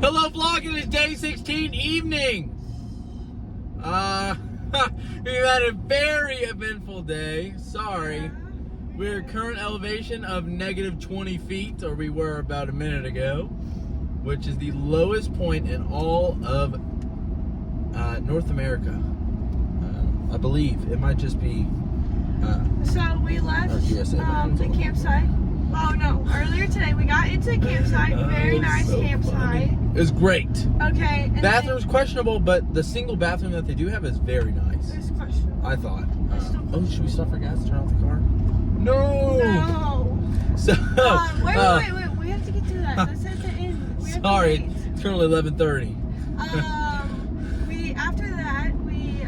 Hello vlog, it is day 16 evening. We've had a very eventful day. Sorry. We're at current elevation of negative 20 feet, or we were about a minute ago, which is the lowest point in all of North America. I believe it might just be. So we left the campsite. Oh no! Earlier today we got into the campsite. Very nice so campsite. Funny. It was great. Okay. Bathroom's questionable, but the single bathroom that they do have is very nice. It's questionable. I thought. Oh, should we stop for gas? Turn off the car? No. No. So. Wait. We have to get to that. That's at the end. Sorry. It's currently 11:30. After that we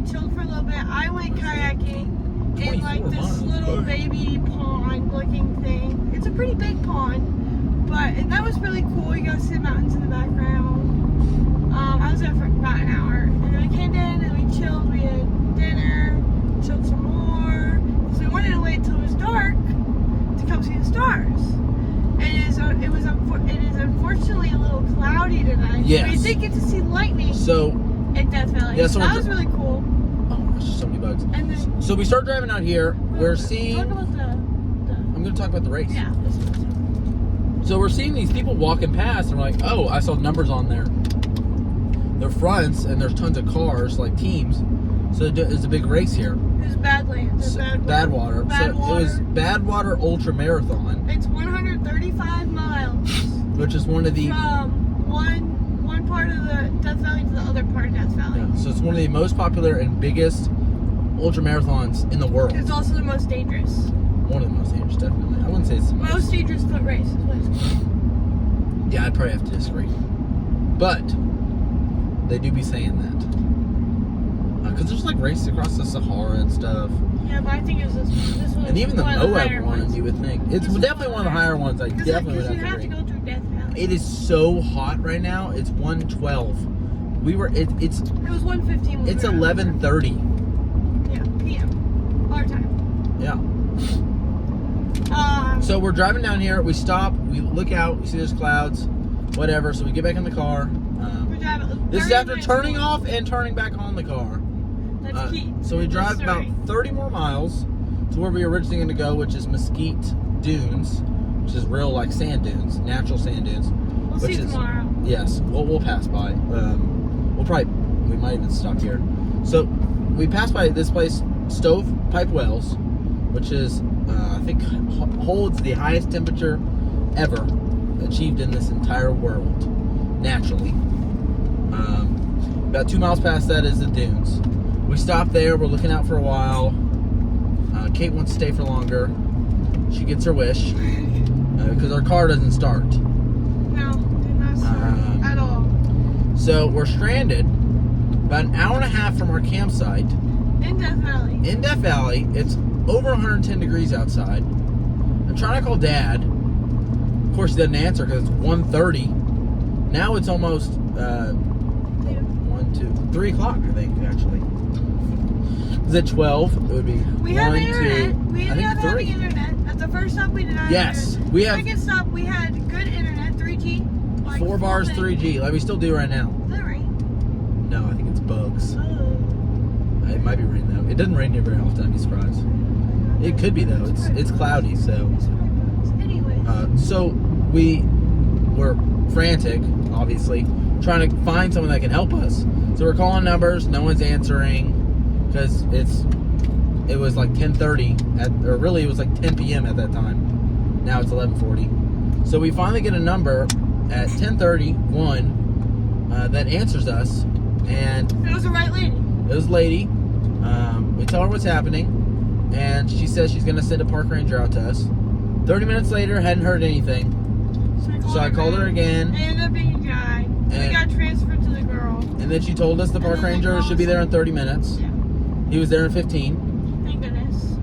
chilled for a little bit. I went kayaking in like this little baby pond looking thing. It's a pretty big pond, and that was really cool. You got to see the mountains in the background. I was there for about an hour, and then we came in and we chilled. We had dinner, chilled some more. So we wanted to wait till it was dark to come see the stars. It is unfortunately a little cloudy tonight. Yes. We did get to see lightning. In Death Valley. Yeah, so that was really cool. Oh, there's just so many bugs. And then, so we start driving out here. We're seeing. Talk about I'm going to talk about the race. Yeah. So we're seeing these people walking past, and we're like, oh, I saw numbers on their fronts, and there's tons of cars, like teams. So there's a big race here. It was Badlands. Badwater. It was Badwater Ultra Marathon. It's 135 miles. Which is one of the... From one part of the Death Valley to the other part of Death Valley. Yeah, so it's one of the most popular and biggest ultra marathons in the world. It's also the most dangerous. One of the most dangerous, definitely. I wouldn't say it's the most dangerous foot race is what it's called. Yeah, I'd probably have to disagree. But they do be saying that. Because there's like races across the Sahara and stuff. Yeah, but I think it was this one. And even the Moab one, you would think. It's definitely one of the higher ones. I definitely would have to agree. Because you have to go through Death Valley. It is so hot right now. It's 1:12. We were. It was 1:15. It's 11:30. Yeah, p.m. Our time. Yeah. So we're driving down here. We stop. We look out. We see there's clouds. Whatever. So we get back in the car. This is after turning off and turning back on the car. That's key. So we drive about 30 more miles to where we were originally going to go, which is Mesquite Dunes, which is real like sand dunes, natural sand dunes. We'll see tomorrow. Yes, we'll pass by. We might even stop here. So we passed by this place, Stovepipe Wells, which is I think holds the highest temperature ever achieved in this entire world, naturally. About 2 miles past that is the dunes. We stopped there. We're looking out for a while. Kate wants to stay for longer. She gets her wish because our car doesn't start. No, did not start at all. So we're stranded about an hour and a half from our campsite. In Death Valley. In Death Valley. It's over 110 degrees outside. I'm trying to call Dad. Of course, he doesn't answer because it's 1:30. Now it's almost 3 o'clock, I think, actually. Is it 12? It would be. We have internet. We ended up having 3. internet. At the first stop, we did not. Yes, we have. Second stop, we had good internet, 3G. Like 4 bars, 3G, like we still do right now. Is that right? No, I think it's bugs. Oh. It might be rain though. It doesn't rain here very often. I'd be surprised. It could be though. It's cloudy, so. Anyway. So we were frantic, obviously, trying to find someone that can help us. So we're calling numbers. No one's answering because it was like 10:30 or really it was like 10 p.m. at that time. Now it's 11:40. So we finally get a number at 10:31 that answers us, and it was the right lady. It was a lady. We tell her what's happening, and she says she's going to send a park ranger out to us. 30 minutes later, hadn't heard anything. So I called her again. It ended up being a guy. We got transferred to the girl. And then she told us the park ranger should be there in 30 minutes. Yeah. He was there in 15. Thank goodness.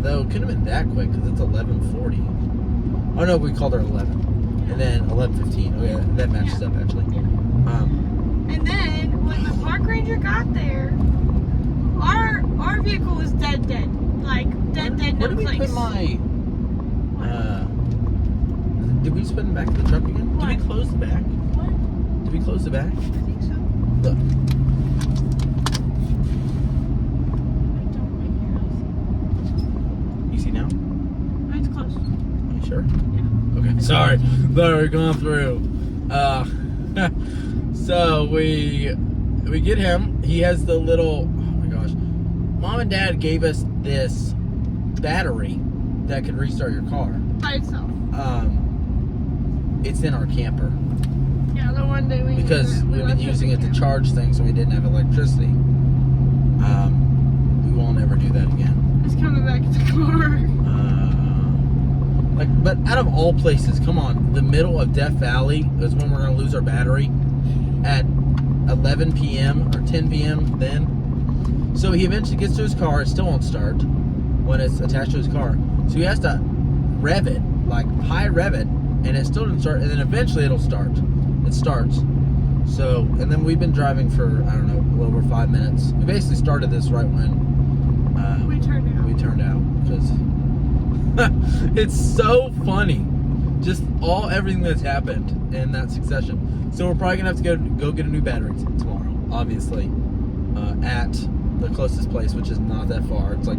Though it couldn't have been that quick because it's 11:40. Oh no, we called her 11. Yeah. And then 11:15. Oh yeah, that matches up actually. Yeah. And then when the park ranger got there, our vehicle was dead. Like dead, no Where did we place. put my Did we just put him back in the truck again? What? Did we close the back? What? Did we close the back? I think so. Look. I don't You see now? like it. It's close. Are you sure? Yeah. Okay. Sorry. Thought we were going through. So we get him. He has the little. Oh my gosh. Mom and Dad gave us this battery that can restart your car. By itself. It's in our camper Yeah, the one day we because we've been using it to charge things, so we didn't have electricity. We won't ever do that again. It's coming back in the car. But out of all places, come on, the middle of Death Valley is when we're gonna lose our battery at 11 p.m. or 10 p.m. then. So he eventually gets to his car. It still won't start when it's attached to his car. So he has to rev it, like high rev it, and it still didn't start. And then eventually it'll start. It starts. So, and then we've been driving for, I don't know, a little over 5 minutes. We basically started this right when We turned out. Because it's so funny. Just everything that's happened in that succession. So we're probably gonna have to go get a new battery tomorrow, obviously, at the closest place, which is not that far. It's like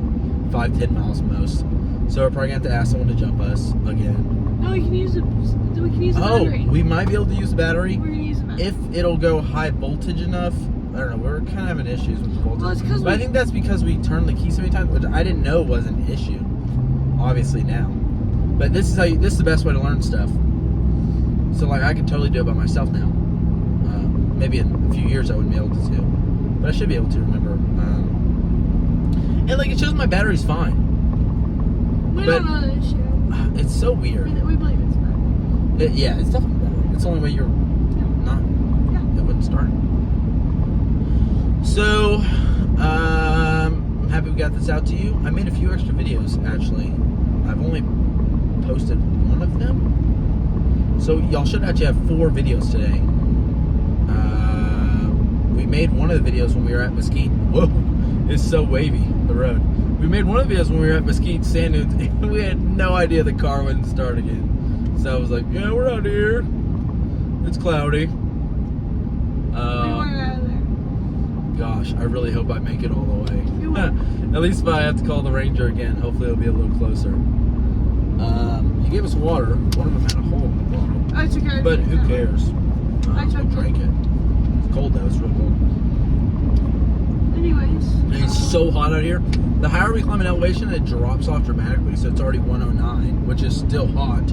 5-10 miles most. So we're probably gonna have to ask someone to jump us again. No, we can use the battery. We might be able to use the battery We're gonna use the battery. if it'll go high voltage enough. I don't know. We're kind of having issues with the voltage. Well, it's 'cause but I think that's because we turned the key so many times, which I didn't know was an issue. Obviously now, but this is the best way to learn stuff. So like I can totally do it by myself now. Maybe in a few years I wouldn't be able to too, but I should be able to remember. And like it shows my battery's fine. We but- don't know the issue. It's so weird. We believe it's bad. Yeah, it's definitely better. It's the only way you're not. Yeah. It wouldn't start. So, I'm happy we got this out to you. I made a few extra videos actually. I've only posted one of them. So y'all should actually have 4 videos today. We made one of the videos when we were at Mesquite. Whoa, it's so wavy, the road. We made one of the videos when we were at Mesquite Sand Dunes, and we had no idea the car wouldn't start again. So I was like, yeah, we're out here. It's cloudy. We want it out of there. Gosh, I really hope I make it all the way. You will. At least if I have to call the Ranger again, hopefully it'll be a little closer. You gave us water. One of them had a hole in the bottom. Oh, it's okay. But who cares? I We'll took it. drink it. It's cold though, it's real cold. Anyways. And it's so hot out here. The higher we climb in elevation, it drops off dramatically, so it's already 109, which is still hot.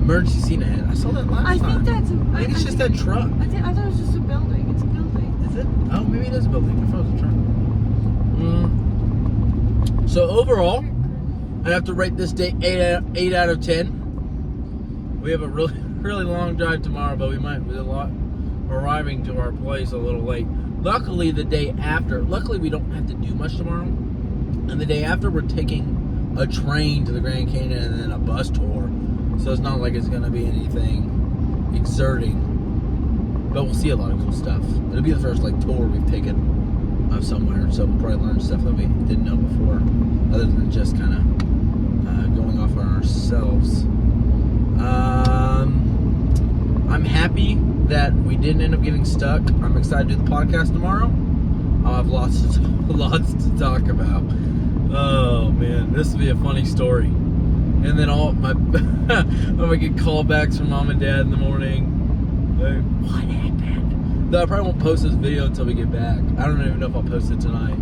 Emergency scene ahead. I saw that last I time. think that's Maybe it's just that truck. I thought it was just a building. It's a building. Is it? Oh, maybe it is a building. I thought it was a truck. So overall, I'd have to rate this day 8 out of 10. We have a really long drive tomorrow, but we might be arriving to our place a little late. Luckily, the day after, we don't have to do much tomorrow. And the day after, we're taking a train to the Grand Canyon and then a bus tour. So it's not like it's going to be anything exerting. But we'll see a lot of cool stuff. It'll be the first tour we've taken of somewhere. So we'll probably learn stuff that we didn't know before. Other than just kind of going off on ourselves. I'm happy that we didn't end up getting stuck. I'm excited to do the podcast tomorrow. I'll have lots to talk about. Oh man, this will be a funny story. And then I'm gonna get callbacks from mom and dad in the morning. Like, what happened? Though I probably won't post this video until we get back. I don't even know if I'll post it tonight.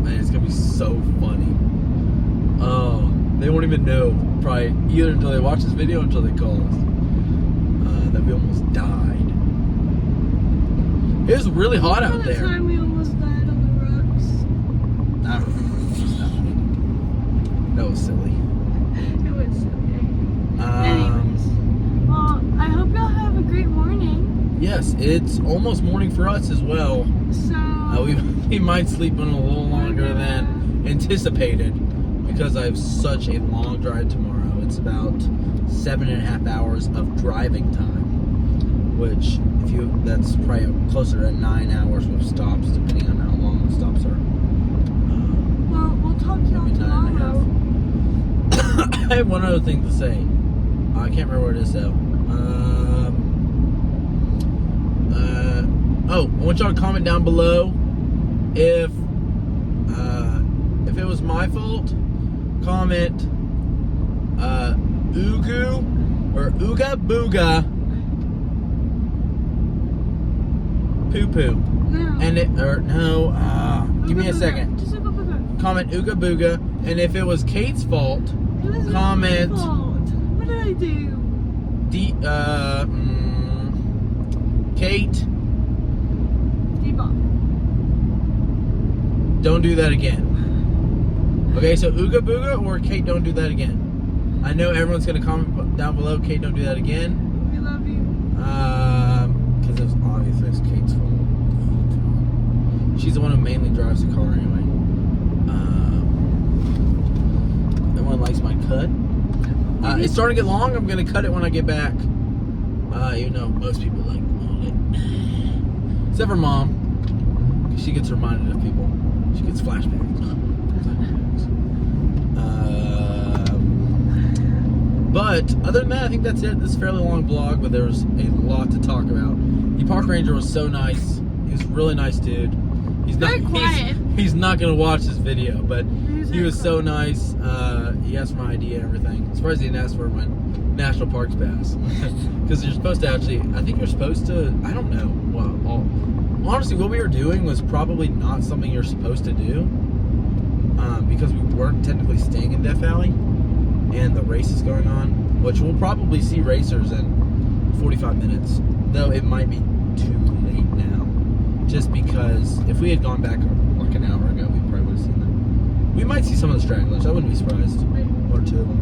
Man, it's gonna be so funny. They won't even know probably either until they watch this video or until they call us. That we almost died. It was really hot out The there. time we almost died on the rocks. I don't know. That was silly. It was silly. Anyways. Well, I hope y'all have a great morning. Yes, it's almost morning for us as well. So We might sleep in a little longer than anticipated because I have such a long drive tomorrow. It's about 7.5 hours of driving time, which that's probably closer to 9 hours with stops, depending on how long the stops are. well, we'll talk to y'all Maybe 9.5. tomorrow. I have one other thing to say. I can't remember what it is though. I want y'all to comment down below if it was my fault. Comment Ugu or Ooga Booga Poo Poo. No. And give me a second. Just Ooga Booga. Comment Ooga Booga, and if it was Kate's fault, It was comment my fault. What did I do? Kate, Debop. don't do that again. Okay, so Ooga Booga or Kate, don't do that again. I know everyone's gonna comment down below. Kate, don't do that again. We love you. Because it's obviously it's Kate's fault. She's the one who mainly drives the car anyway. Everyone likes my cut. It's starting to get long. I'm gonna cut it when I get back. Even though most people like it. Except for Mom. She gets reminded of people. She gets flashbacks. But other than that, I think that's it. This is a fairly long vlog, but there was a lot to talk about. The park ranger was so nice. He was a really nice dude. He's Very not quiet. He's not gonna watch this video, but he very was so nice. He asked for my ID and everything. I'm surprised he didn't ask for my national parks pass, because you're supposed to actually. I think you're supposed to. I don't know. Well, honestly, what we were doing was probably not something you're supposed to do, because we weren't technically staying in Death Valley, and the race is going on, which we'll probably see racers in 45 minutes. Though it might be too late now, just because if we had gone back like an hour ago, we probably would have seen them. We might see some of the stragglers. I wouldn't be surprised. One or two of them.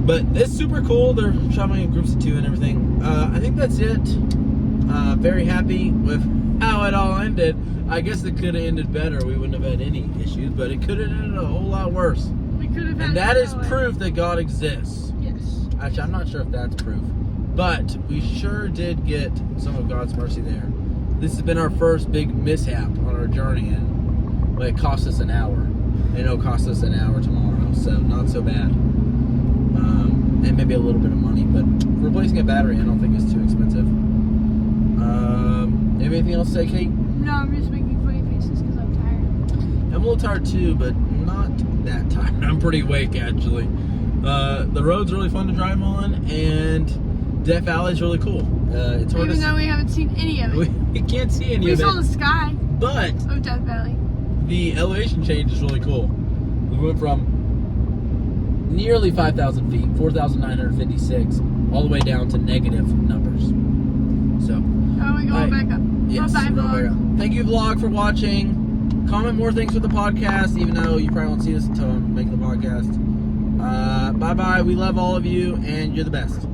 But it's super cool. They're traveling in groups of 2 and everything. I think that's it. Very happy with how it all ended. I guess it could have ended better. We wouldn't have had any issues, but it could have ended a whole lot worse. We could have had And that is no way. proof that God exists. Yes. Actually, I'm not sure if that's proof, but we sure did get some of God's mercy there. This has been our first big mishap on our journey, and it cost us an hour. And it'll cost us an hour tomorrow, so not so bad. And maybe a little bit of money, but replacing a battery I don't think is too expensive. Anything else to say, Kate? No, I'm just making funny faces because I'm tired. I'm a little tired too, but not that tired. I'm pretty awake actually. The road's really fun to drive on, and Death Valley is really cool. It's hard Even to though we haven't seen any of it. we can't see any We of saw it, the sky but of Death Valley. the elevation change is really cool. We went from nearly 5,000 feet, 4,956, all the way down to negative numbers. So, Oh, we're going back up. yes, Bye-bye, we're going vlog. back up. Thank you, vlog, for watching. Comment more things for the podcast, even though you probably won't see us until I'm making the podcast. Bye-bye. We love all of you, and you're the best.